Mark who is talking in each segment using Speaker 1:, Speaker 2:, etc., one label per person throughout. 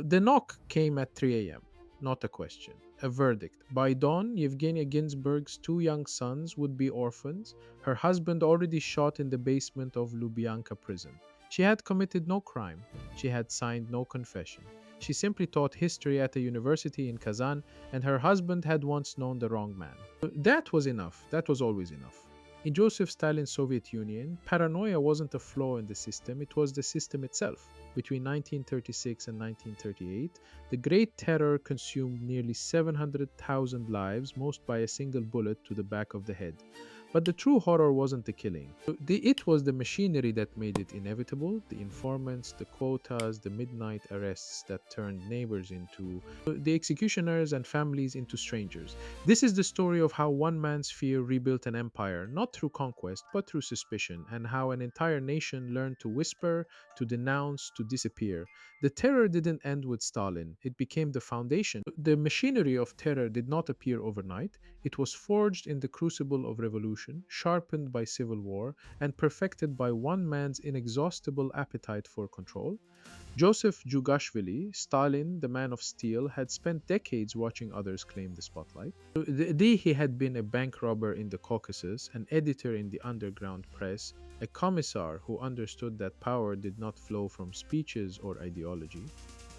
Speaker 1: The knock came at 3 a.m., not a question, a verdict. By dawn, Yevgenia Ginsburg's two young sons would be orphans, her husband already shot in the basement of Lubyanka prison. She had committed no crime. She had signed no confession. She simply taught history at a university in Kazan, and her husband had once known the wrong man. That was enough. That was always enough. In Joseph Stalin's Soviet Union, paranoia wasn't a flaw in the system, it was the system itself. Between 1936 and 1938, the Great Terror consumed nearly 700,000 lives, most by a single bullet to the back of the head. But the true horror wasn't the killing. It was the machinery that made it inevitable, the informants, the quotas, the midnight arrests that turned neighbors into the executioners and families into strangers. This is the story of how one man's fear rebuilt an empire, not through conquest, but through suspicion, and how an entire nation learned to whisper, to denounce, to disappear. The terror didn't end with Stalin, it became the foundation. The machinery of terror did not appear overnight, it was forged in the crucible of revolution, sharpened by civil war, and perfected by one man's inexhaustible appetite for control. Joseph Jugashvili, Stalin, the man of steel, had spent decades watching others claim the spotlight. The day he had been a bank robber in the Caucasus, an editor in the underground press, a commissar who understood that power did not flow from speeches or ideology.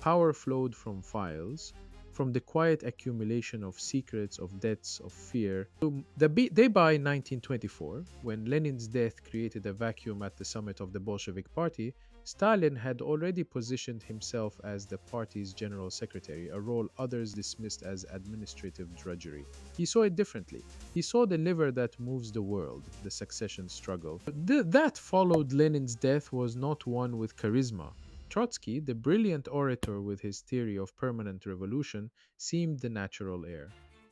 Speaker 1: Power flowed from files, from the quiet accumulation of secrets, of debts, of fear. Day by 1924, when Lenin's death created a vacuum at the summit of the Bolshevik Party, Stalin had already positioned himself as the party's general secretary, a role others dismissed as administrative drudgery. He saw it differently. He saw the lever that moves the world, the succession struggle. That followed Lenin's death was not one with charisma. Trotsky, the brilliant orator with his theory of permanent revolution, seemed the natural heir.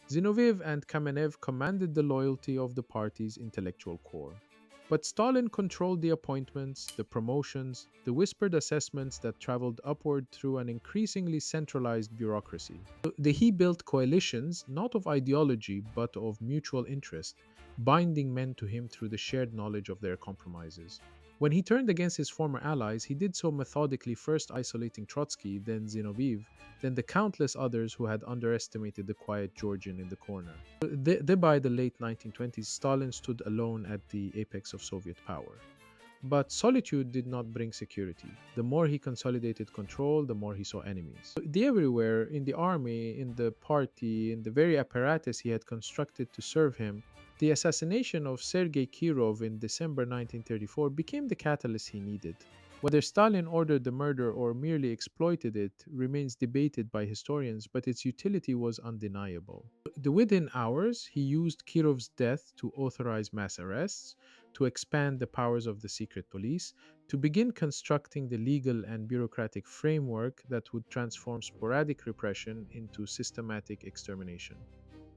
Speaker 1: Zinoviev and Kamenev commanded the loyalty of the party's intellectual core. But Stalin controlled the appointments, the promotions, the whispered assessments that traveled upward through an increasingly centralized bureaucracy. He built coalitions not of ideology but of mutual interest, binding men to him through the shared knowledge of their compromises. When he turned against his former allies, he did so methodically, first isolating Trotsky, then Zinoviev, then the countless others who had underestimated the quiet Georgian in the corner. By the late 1920s, Stalin stood alone at the apex of Soviet power. But solitude did not bring security. The more he consolidated control, the more he saw enemies. Everywhere, in the army, in the party, in the very apparatus he had constructed to serve him, the assassination of Sergei Kirov in December 1934 became the catalyst he needed. Whether Stalin ordered the murder or merely exploited it remains debated by historians, but its utility was undeniable. Within hours, he used Kirov's death to authorize mass arrests, to expand the powers of the secret police, to begin constructing the legal and bureaucratic framework that would transform sporadic repression into systematic extermination.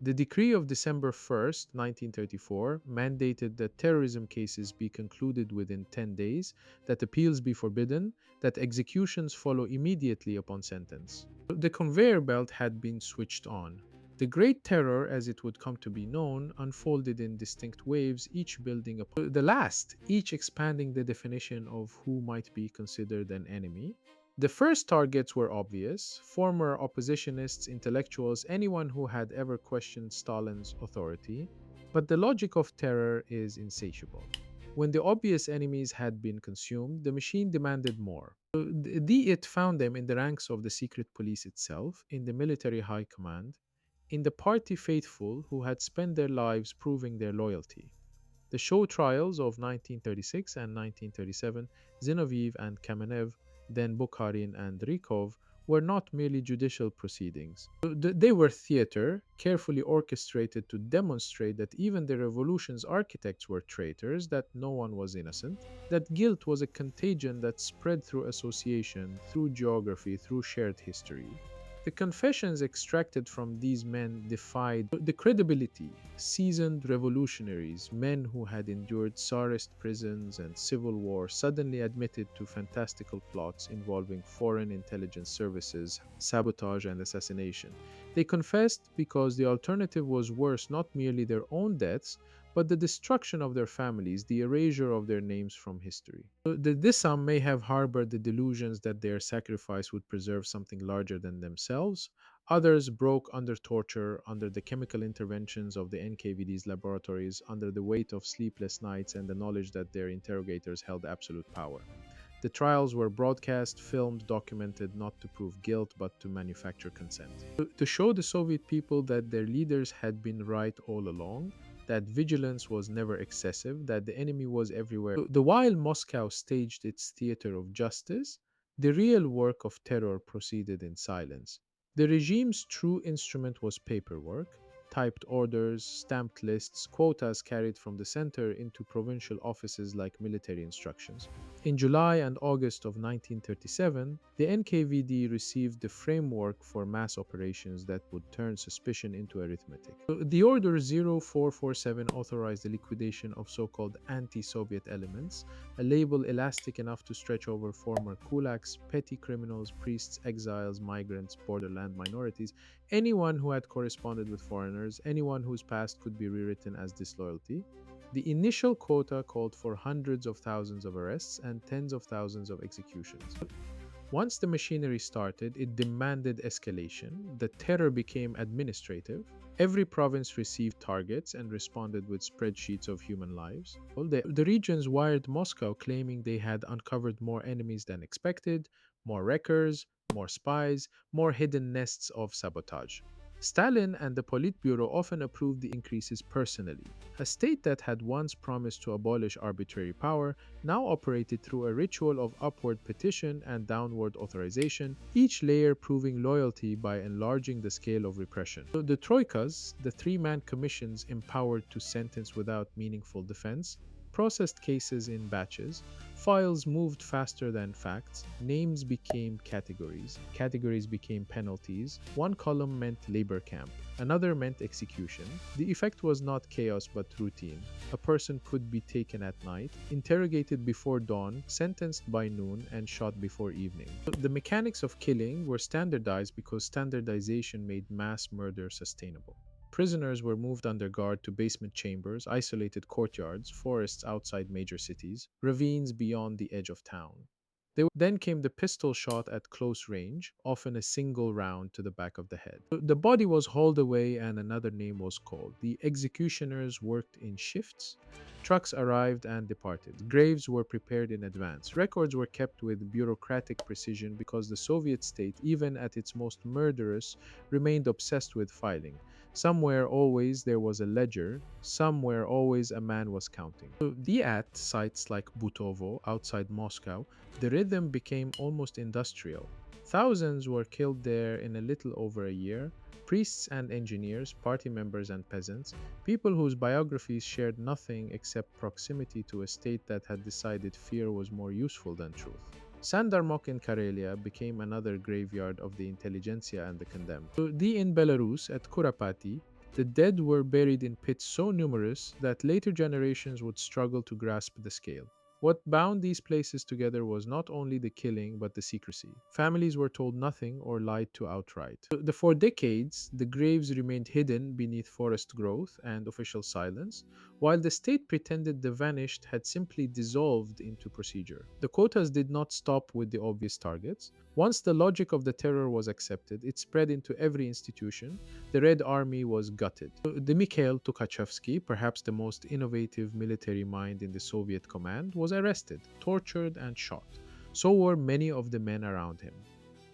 Speaker 1: The decree of December 1st, 1934, mandated that terrorism cases be concluded within 10 days, that appeals be forbidden, that executions follow immediately upon sentence. The conveyor belt had been switched on. The Great Terror, as it would come to be known, unfolded in distinct waves, each building upon the last, each expanding the definition of who might be considered an enemy. The first targets were obvious: former oppositionists, intellectuals, anyone who had ever questioned Stalin's authority. But the logic of terror is insatiable. When the obvious enemies had been consumed, the machine demanded more. It found them in the ranks of the secret police itself, in the military high command, in the party faithful who had spent their lives proving their loyalty. The show trials of 1936 and 1937, Zinoviev and Kamenev, then Bukharin and Rykov, were not merely judicial proceedings. They were theater, carefully orchestrated to demonstrate that even the revolution's architects were traitors, that no one was innocent, that guilt was a contagion that spread through association, through geography, through shared history. The confessions extracted from these men defied the credibility. Seasoned revolutionaries, men who had endured Tsarist prisons and civil war, suddenly admitted to fantastical plots involving foreign intelligence services, sabotage, and assassination. They confessed because the alternative was worse, not merely their own deaths, but the destruction of their families, the erasure of their names from history. So some may have harbored the delusions that their sacrifice would preserve something larger than themselves. Others broke under torture, under the chemical interventions of the NKVD's laboratories, under the weight of sleepless nights and the knowledge that their interrogators held absolute power. The trials were broadcast, filmed, documented not to prove guilt but to manufacture consent. To show the Soviet people that their leaders had been right all along, that vigilance was never excessive, that the enemy was everywhere. The while Moscow staged its theater of justice, the real work of terror proceeded in silence. The regime's true instrument was paperwork, typed orders, stamped lists, quotas carried from the center into provincial offices like military instructions. In July and August of 1937, the NKVD received the framework for mass operations that would turn suspicion into arithmetic. The Order 0447 authorized the liquidation of so-called anti-Soviet elements, a label elastic enough to stretch over former kulaks, petty criminals, priests, exiles, migrants, borderland minorities, anyone who had corresponded with foreigners, anyone whose past could be rewritten as disloyalty. The initial quota called for hundreds of thousands of arrests and tens of thousands of executions. Once the machinery started, it demanded escalation. The terror became administrative. Every province received targets and responded with spreadsheets of human lives. Well, the regions wired Moscow claiming they had uncovered more enemies than expected, more wreckers, more spies, more hidden nests of sabotage. Stalin and the Politburo often approved the increases personally. A state that had once promised to abolish arbitrary power now operated through a ritual of upward petition and downward authorization, each layer proving loyalty by enlarging the scale of repression. So the troikas, the three-man commissions empowered to sentence without meaningful defense, processed cases in batches, files moved faster than facts, names became categories, categories became penalties, one column meant labor camp, another meant execution. The effect was not chaos but routine. A person could be taken at night, interrogated before dawn, sentenced by noon, and shot before evening. The mechanics of killing were standardized because standardization made mass murder sustainable. Prisoners were moved under guard to basement chambers, isolated courtyards, forests outside major cities, ravines beyond the edge of town. Then came the pistol shot at close range, often a single round to the back of the head. The body was hauled away and another name was called. The executioners worked in shifts. Trucks arrived and departed. Graves were prepared in advance. Records were kept with bureaucratic precision because the Soviet state, even at its most murderous, remained obsessed with filing. Somewhere always there was a ledger, somewhere always a man was counting. At sites like Butovo outside Moscow, the rhythm became almost industrial. Thousands were killed there in a little over a year. Priests and engineers, party members and peasants, people whose biographies shared nothing except proximity to a state that had decided fear was more useful than truth. Sandarmok in Karelia became another graveyard of the intelligentsia and the condemned. In Belarus, at Kurapati, the dead were buried in pits so numerous that later generations would struggle to grasp the scale. What bound these places together was not only the killing but the secrecy. Families were told nothing or lied to outright. For decades, the graves remained hidden beneath forest growth and official silence, while the state pretended the vanished had simply dissolved into procedure. The quotas did not stop with the obvious targets. Once the logic of the terror was accepted, it spread into every institution. The Red Army was gutted. The Mikhail Tukhachevsky, perhaps the most innovative military mind in the Soviet command, was arrested, tortured, and shot. So were many of the men around him.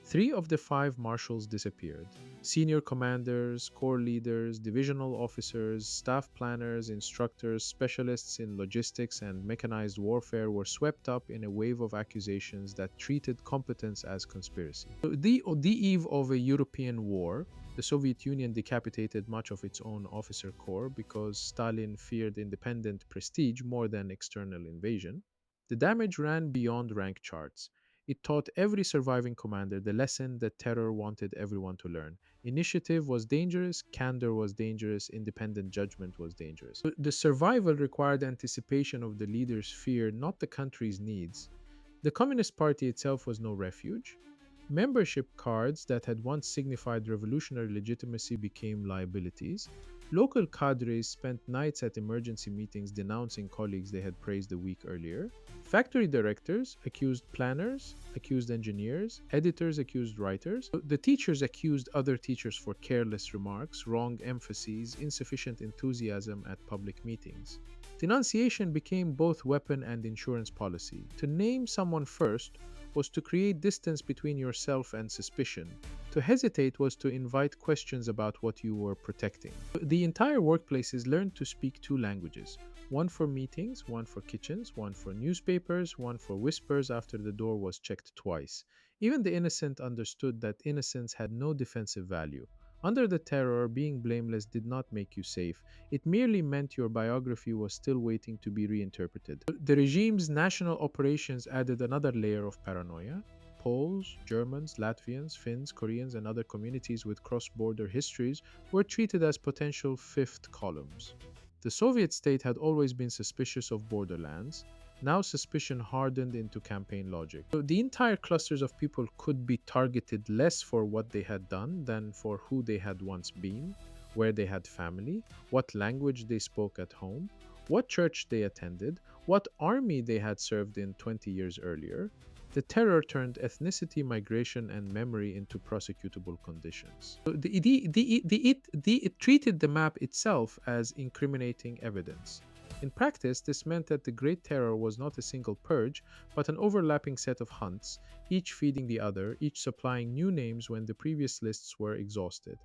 Speaker 1: 3 of the 5 marshals disappeared. Senior commanders, corps leaders, divisional officers, staff planners, instructors, specialists in logistics and mechanized warfare were swept up in a wave of accusations that treated competence as conspiracy. The eve of a European war, the Soviet Union decapitated much of its own officer corps because Stalin feared independent prestige more than external invasion. The damage ran beyond rank charts. It taught every surviving commander the lesson that terror wanted everyone to learn. Initiative was dangerous, candor was dangerous, independent judgment was dangerous. The survival required anticipation of the leader's fear, not the country's needs. The Communist Party itself was no refuge. Membership cards that had once signified revolutionary legitimacy became liabilities. Local cadres spent nights at emergency meetings denouncing colleagues they had praised a week earlier. Factory directors accused planners, accused engineers, editors accused writers. The teachers accused other teachers for careless remarks, wrong emphases, insufficient enthusiasm at public meetings. Denunciation became both weapon and insurance policy. To name someone first was to create distance between yourself and suspicion. To hesitate was to invite questions about what you were protecting. The entire workplaces learned to speak two languages, one for meetings, one for kitchens, one for newspapers, one for whispers after the door was checked twice. Even the innocent understood that innocence had no defensive value. Under the terror, being blameless did not make you safe. It merely meant your biography was still waiting to be reinterpreted. The regime's national operations added another layer of paranoia. Poles, Germans, Latvians, Finns, Koreans, and other communities with cross border histories were treated as potential fifth columns. The Soviet state had always been suspicious of borderlands. Now suspicion hardened into campaign logic. So the entire clusters of people could be targeted less for what they had done than for who they had once been, where they had family, what language they spoke at home, what church they attended, what army they had served in 20 years earlier. The terror turned ethnicity, migration, and memory into prosecutable conditions. So it treated the map itself as incriminating evidence. In practice, this meant that the Great Terror was not a single purge, but an overlapping set of hunts, each feeding the other, each supplying new names when the previous lists were exhausted.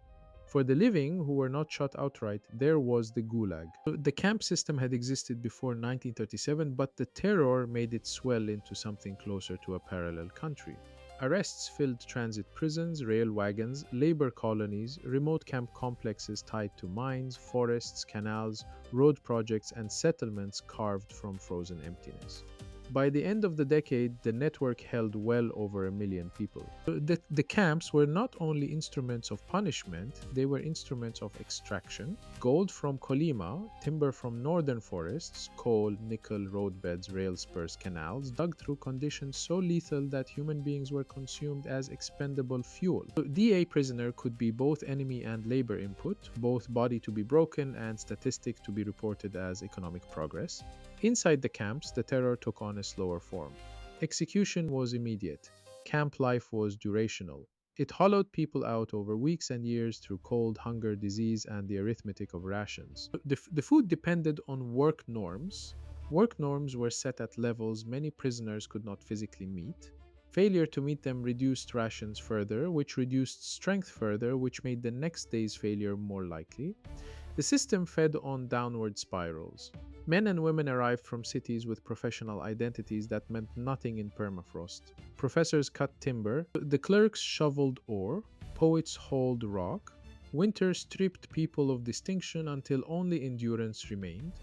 Speaker 1: For the living, who were not shot outright, there was the Gulag. The camp system had existed before 1937, but the terror made it swell into something closer to a parallel country. Arrests filled transit prisons, rail wagons, labor colonies, remote camp complexes tied to mines, forests, canals, road projects, and settlements carved from frozen emptiness. By the end of the decade, the network held well over 1 million people. The camps were not only instruments of punishment, they were instruments of extraction. Gold from Colima, timber from northern forests, coal, nickel, roadbeds, rail spurs, canals, dug through conditions so lethal that human beings were consumed as expendable fuel. DA prisoner could be both enemy and labor input, both body to be broken and statistic to be reported as economic progress. Inside the camps, the terror took on a slower form. Execution was immediate. Camp life was durational. It hollowed people out over weeks and years through cold, hunger, disease, and the arithmetic of rations. The food depended on work norms. Work norms were set at levels many prisoners could not physically meet. Failure to meet them reduced rations further, which reduced strength further, which made the next day's failure more likely. The system fed on downward spirals. Men and women arrived from cities with professional identities that meant nothing in permafrost. Professors cut timber, the clerks shoveled ore, poets hauled rock. Winter stripped people of distinction until only endurance remained.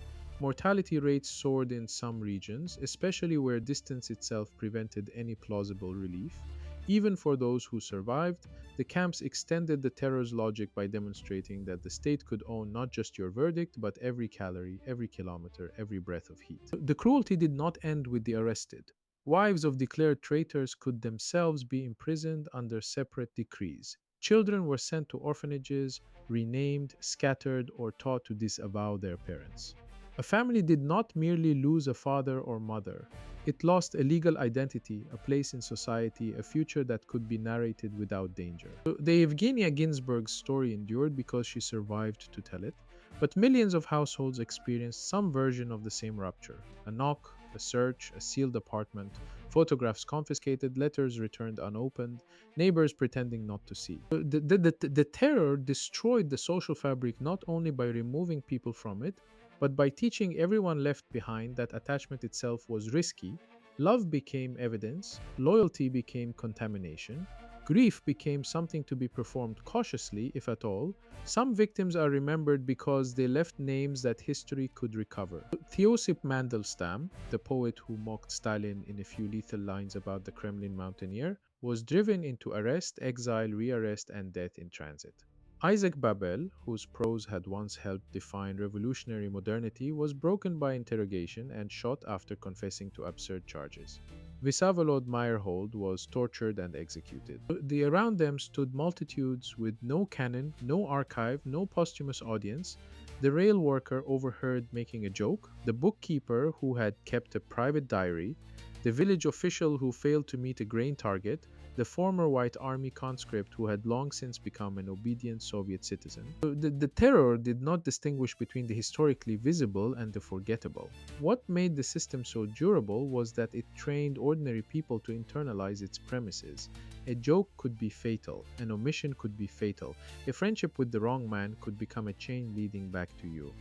Speaker 1: Mortality rates soared in some regions, especially where distance itself prevented any plausible relief. Even for those who survived, the camps extended the terror's logic by demonstrating that the state could own not just your verdict, but every calorie, every kilometer, every breath of heat. The cruelty did not end with the arrested. Wives of declared traitors could themselves be imprisoned under separate decrees. Children were sent to orphanages, renamed, scattered, or taught to disavow their parents. A family did not merely lose a father or mother. It lost a legal identity, a place in society, a future that could be narrated without danger. The Evgenia Ginsburg story endured because she survived to tell it, but millions of households experienced some version of the same rupture. A knock, a search, a sealed apartment, photographs confiscated, letters returned unopened, neighbors pretending not to see. The terror destroyed the social fabric not only by removing people from it, but by teaching everyone left behind that attachment itself was risky. Love became evidence, loyalty became contamination, grief became something to be performed cautiously, if at all. Some victims are remembered because they left names that history could recover. Theosip Mandelstam, the poet who mocked Stalin in a few lethal lines about the Kremlin mountaineer, was driven into arrest, exile, rearrest, and death in transit. Isaac Babel, whose prose had once helped define revolutionary modernity, was broken by interrogation and shot after confessing to absurd charges. Vsavolod Meyerhold was tortured and executed. Around them stood multitudes with no canon, no archive, no posthumous audience. The rail worker overheard making a joke, the bookkeeper who had kept a private diary, the village official who failed to meet a grain target, the former White Army conscript who had long since become an obedient Soviet citizen. The terror did not distinguish between the historically visible and the forgettable. What made the system so durable was that it trained ordinary people to internalize its premises. A joke could be fatal, an omission could be fatal, a friendship with the wrong man could become a chain leading back to you.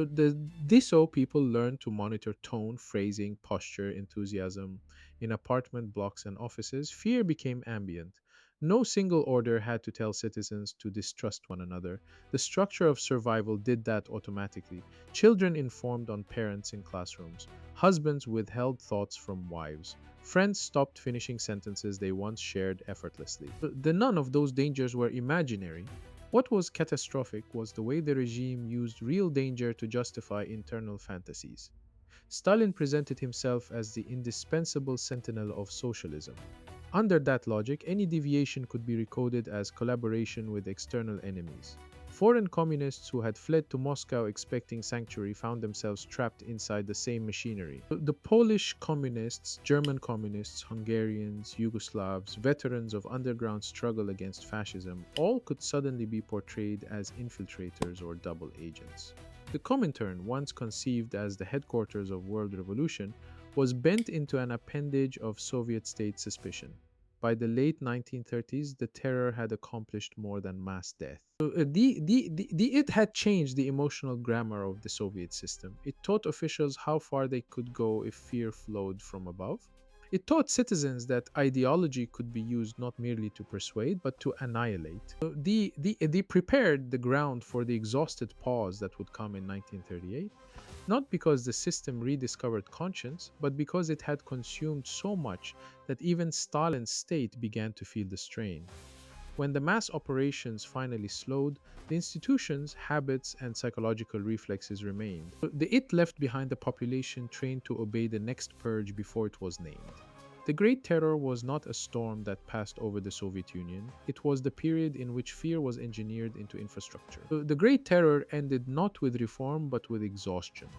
Speaker 1: This so people learned to monitor tone, phrasing, posture, enthusiasm. In apartment blocks and offices, fear became ambient. No single order had to tell citizens to distrust one another. The structure of survival did that automatically. Children informed on parents in classrooms. Husbands withheld thoughts from wives. Friends stopped finishing sentences they once shared effortlessly. None of those dangers were imaginary. What was catastrophic was the way the regime used real danger to justify internal fantasies. Stalin presented himself as the indispensable sentinel of socialism. Under that logic, any deviation could be recoded as collaboration with external enemies. Foreign communists who had fled to Moscow expecting sanctuary found themselves trapped inside the same machinery. The Polish communists, German communists, Hungarians, Yugoslavs, veterans of underground struggle against fascism, all could suddenly be portrayed as infiltrators or double agents. The Comintern, once conceived as the headquarters of world revolution, was bent into an appendage of Soviet state suspicion. By the late 1930s, the terror had accomplished more than mass death. It had changed the emotional grammar of the Soviet system. It taught officials how far they could go if fear flowed from above. It taught citizens that ideology could be used not merely to persuade, but to annihilate. They prepared the ground for the exhausted pause that would come in 1938, not because the system rediscovered conscience, but because it had consumed so much that even Stalin's state began to feel the strain. When the mass operations finally slowed, the institutions, habits, and psychological reflexes remained. The it left behind a population trained to obey the next purge before it was named. The Great Terror was not a storm that passed over the Soviet Union. It was the period in which fear was engineered into infrastructure. The Great Terror ended not with reform but with exhaustion.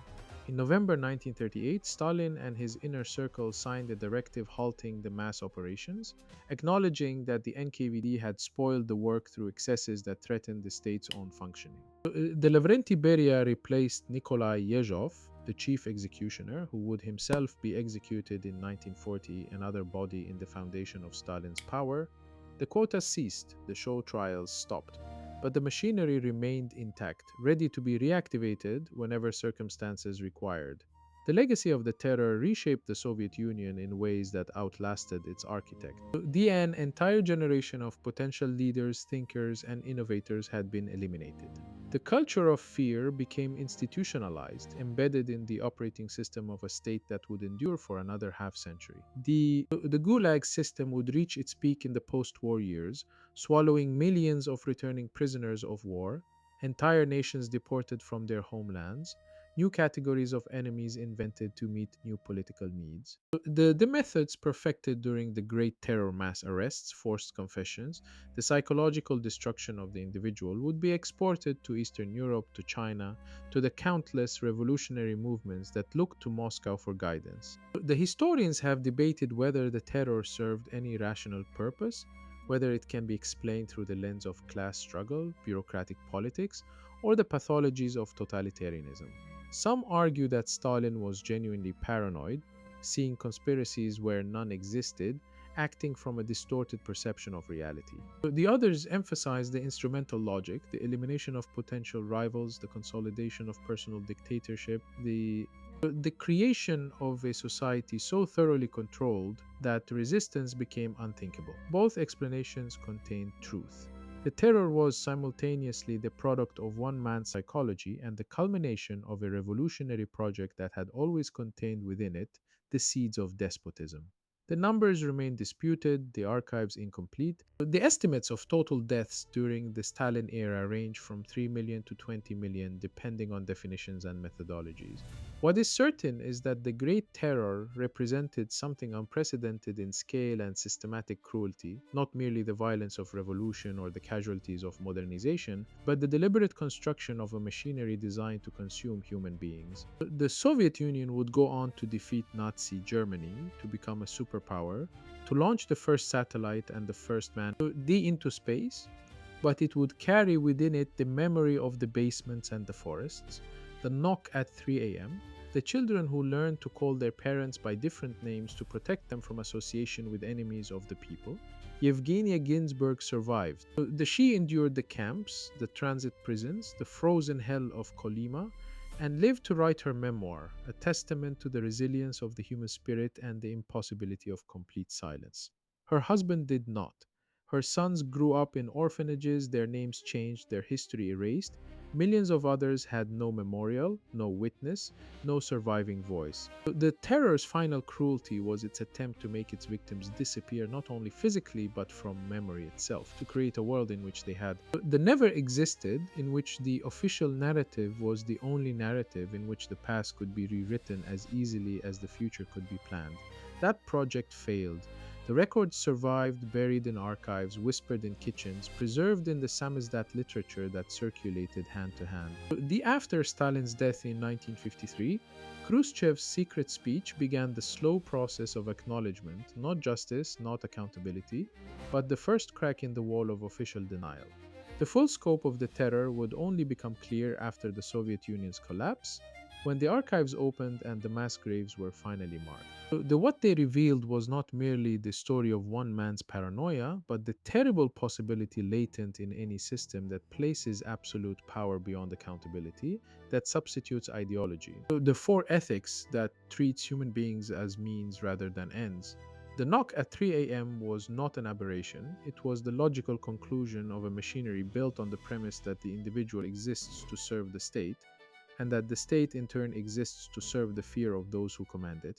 Speaker 1: In November 1938, Stalin and his inner circle signed a directive halting the mass operations, acknowledging that the NKVD had spoiled the work through excesses that threatened the state's own functioning. The Lavrenti Beria replaced Nikolai Yezhov, the chief executioner, who would himself be executed in 1940, another body in the foundation of Stalin's power. The quotas ceased, the show trials stopped, but the machinery remained intact, ready to be reactivated whenever circumstances required. The legacy of the terror reshaped the Soviet Union in ways that outlasted its architect. An entire generation of potential leaders, thinkers, and innovators had been eliminated. The culture of fear became institutionalized, embedded in the operating system of a state that would endure for another half century. The Gulag system would reach its peak in the post war years, swallowing millions of returning prisoners of war, entire nations deported from their homelands, new categories of enemies invented to meet new political needs. The methods perfected during the Great Terror mass arrests, forced confessions, the psychological destruction of the individual would be exported to Eastern Europe, to China, to the countless revolutionary movements that looked to Moscow for guidance. The historians have debated whether the terror served any rational purpose, whether it can be explained through the lens of class struggle, bureaucratic politics, or the pathologies of totalitarianism. Some argue that Stalin was genuinely paranoid, seeing conspiracies where none existed, acting from a distorted perception of reality. The others emphasize the instrumental logic, the elimination of potential rivals, the consolidation of personal dictatorship, the creation of a society so thoroughly controlled that resistance became unthinkable. Both explanations contain truth. The terror was simultaneously the product of one man's psychology and the culmination of a revolutionary project that had always contained within it the seeds of despotism. The numbers remain disputed, the archives incomplete. The estimates of total deaths during the Stalin era range from 3 million to 20 million, depending on definitions and methodologies. What is certain is that the Great Terror represented something unprecedented in scale and systematic cruelty, not merely the violence of revolution or the casualties of modernization, but the deliberate construction of a machinery designed to consume human beings. The Soviet Union would go on to defeat Nazi Germany, to become a superpower, to launch the first satellite and the first man into space, but it would carry within it the memory of the basements and the forests, the knock at 3 a.m., the children who learned to call their parents by different names to protect them from association with enemies of the people. Yevgenia Ginsburg survived. She endured the camps, the transit prisons, the frozen hell of Kolyma, and lived to write her memoir, a testament to the resilience of the human spirit and the impossibility of complete silence. Her husband did not. Her sons grew up in orphanages, their names changed, their history erased. Millions of others had no memorial, no witness, no surviving voice. The terror's final cruelty was its attempt to make its victims disappear not only physically but from memory itself, to create a world in which they had the never existed, in which the official narrative was the only narrative in which the past could be rewritten as easily as the future could be planned. That project failed. The records survived, buried in archives, whispered in kitchens, preserved in the samizdat literature that circulated hand to hand. After Stalin's death in 1953, Khrushchev's secret speech began the slow process of acknowledgement, not justice, not accountability, but the first crack in the wall of official denial. The full scope of the terror would only become clear after the Soviet Union's collapse, when the archives opened and the mass graves were finally marked. What they revealed was not merely the story of one man's paranoia, but the terrible possibility latent in any system that places absolute power beyond accountability, that substitutes ideology. The four ethics that treats human beings as means rather than ends. The knock at 3 a.m. was not an aberration, it was the logical conclusion of a machinery built on the premise that the individual exists to serve the state, and that the state in turn exists to serve the fear of those who command it.